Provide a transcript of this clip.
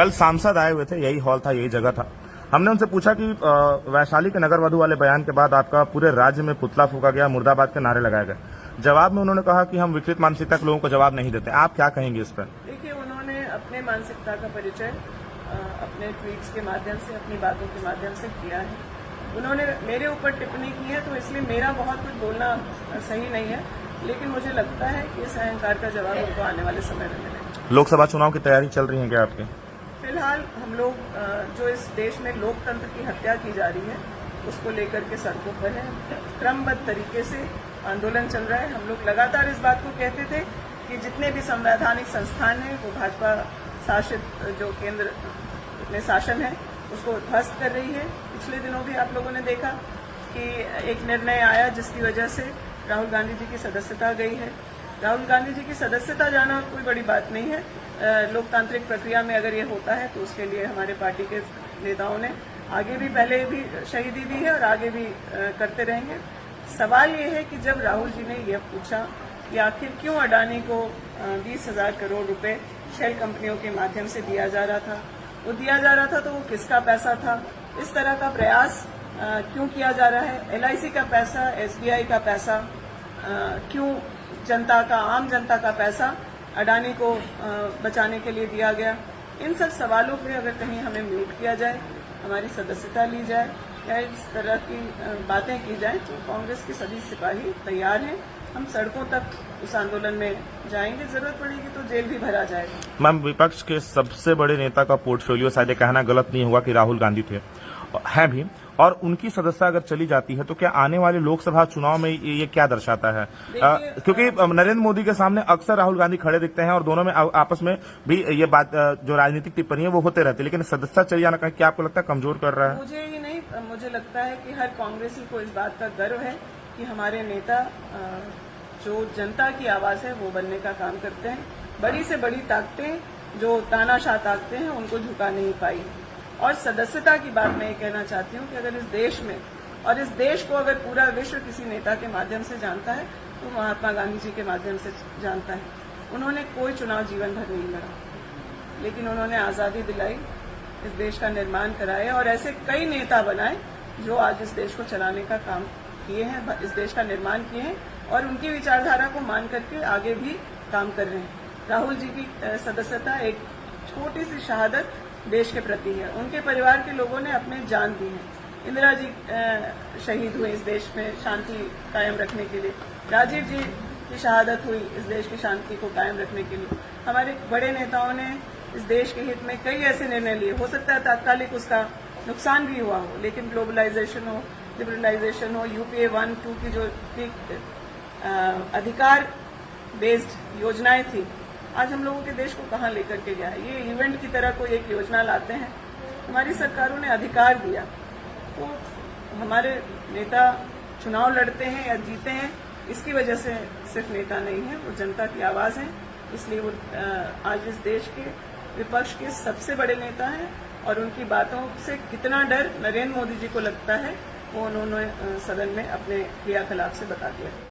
कल सांसद आए हुए थे, यही हॉल था, यही जगह था। हमने उनसे पूछा कि वैशाली के नगर वधु वाले बयान के बाद आपका पूरे राज्य में पुतला फूका गया, मुर्दाबाद के नारे लगाए गए। जवाब में उन्होंने कहा कि हम विकृत मानसिकता के लोगों को जवाब नहीं देते। आप क्या कहेंगे इस पर? देखिए, उन्होंने अपने मानसिकता का परिचय अपने ट्वीट्स के माध्यम से, अपनी बातों के माध्यम से किया है। उन्होंने मेरे ऊपर टिप्पणी की है, तो इसलिए मेरा बहुत कुछ बोलना सही नहीं है, लेकिन मुझे लगता है कि इस अहंकार का जवाब उनको आने वाले समय में मिलेगा। लोकसभा चुनाव की तैयारी चल रही है क्या आपकी? फिलहाल हम लोग जो इस देश में लोकतंत्र की हत्या की जा रही है, उसको लेकर के सड़कों पर है। क्रमबद्ध तरीके से आंदोलन चल रहा है। हम लोग लगातार इस बात को कहते थे कि जितने भी संवैधानिक संस्थान हैं वो भाजपा शासित जो केंद्र में शासन है उसको ध्वस्त कर रही है। पिछले दिनों भी आप लोगों ने देखा कि एक निर्णय आया जिसकी वजह से राहुल गांधी जी की सदस्यता गई है। राहुल गांधी जी की सदस्यता जाना कोई बड़ी बात नहीं है। लोकतांत्रिक प्रक्रिया में अगर ये होता है तो उसके लिए हमारे पार्टी के नेताओं ने आगे भी पहले भी शहीदी दी है और आगे भी करते रहेंगे। सवाल ये है कि जब राहुल जी ने यह पूछा कि आखिर क्यों अडानी को 20,000 करोड़ रुपए शेल कंपनियों के माध्यम से दिया जा रहा था, वो दिया जा रहा था तो वो किसका पैसा था, इस तरह का प्रयास क्यों किया जा रहा है, LIC का पैसा, SBI का पैसा, क्यों जनता का, आम जनता का पैसा अडानी को बचाने के लिए दिया गया। इन सब सवालों पे अगर कहीं हमें म्यूट किया जाए, हमारी सदस्यता ली जाए या इस तरह की बातें की जाए, तो कांग्रेस के सभी सिपाही तैयार हैं। हम सड़कों तक उस आंदोलन में जाएंगे, जरूरत पड़ेगी तो जेल भी भरा जाएगा। मैम, विपक्ष के सबसे बड़े नेता का पोर्टफोलियो, शायद ये कहना गलत नहीं होगा कि राहुल गांधी थे, है भी, और उनकी सदस्यता अगर चली जाती है तो क्या आने वाले लोकसभा चुनाव में ये क्या दर्शाता है? क्योंकि नरेंद्र मोदी के सामने अक्सर राहुल गांधी खड़े दिखते हैं और दोनों में आपस में भी ये बात, जो राजनीतिक टिप्पणी है वो होते रहते, लेकिन सदस्यता चली जाना क्या आपको लगता है कमजोर कर रहा है? मुझे ही नहीं, मुझे लगता है कि हर कांग्रेसी को इस बात का गर्व है कि हमारे नेता जो जनता की आवाज है वो बनने का काम करते हैं। बड़ी से बड़ी ताकतें जो तानाशाह ताकतें हैं उनको झुका नहीं पाई। और सदस्यता की बात मैं ये कहना चाहती हूँ कि अगर इस देश में और इस देश को अगर पूरा विश्व किसी नेता के माध्यम से जानता है तो महात्मा गांधी जी के माध्यम से जानता है। उन्होंने कोई चुनाव जीवन भर नहीं लड़ा, लेकिन उन्होंने आज़ादी दिलाई, इस देश का निर्माण कराया और ऐसे कई नेता बनाए जो आज इस देश को चलाने का काम किए हैं, इस देश का निर्माण किए हैं और उनकी विचारधारा को मान करके आगे भी काम कर रहे हैं। राहुल जी की सदस्यता एक छोटी सी शहादत देश के प्रति है। उनके परिवार के लोगों ने अपने जान दी है। इंदिरा जी शहीद हुए इस देश में शांति कायम रखने के लिए। राजीव जी की शहादत हुई इस देश की शांति को कायम रखने के लिए। हमारे बड़े नेताओं ने इस देश के हित में कई ऐसे निर्णय लिए। हो सकता है तात्कालिक उसका नुकसान भी हुआ हो, लेकिन ग्लोबलाइजेशन हो, लिबरलाइजेशन हो, UPA 1-2 की जो अधिकार बेस्ड योजनाएं थी, आज हम लोगों के देश को कहाँ लेकर के गया है। ये इवेंट की तरह कोई एक योजना लाते हैं, हमारी सरकारों ने अधिकार दिया। तो हमारे नेता चुनाव लड़ते हैं या जीते हैं, इसकी वजह से सिर्फ नेता नहीं है, वो जनता की आवाज है। इसलिए वो आज इस देश के विपक्ष के सबसे बड़े नेता हैं और उनकी बातों से कितना डर नरेंद्र मोदी जी को लगता है वो उन्होंने सदन में अपने क्रियाकलाप से बता दिया।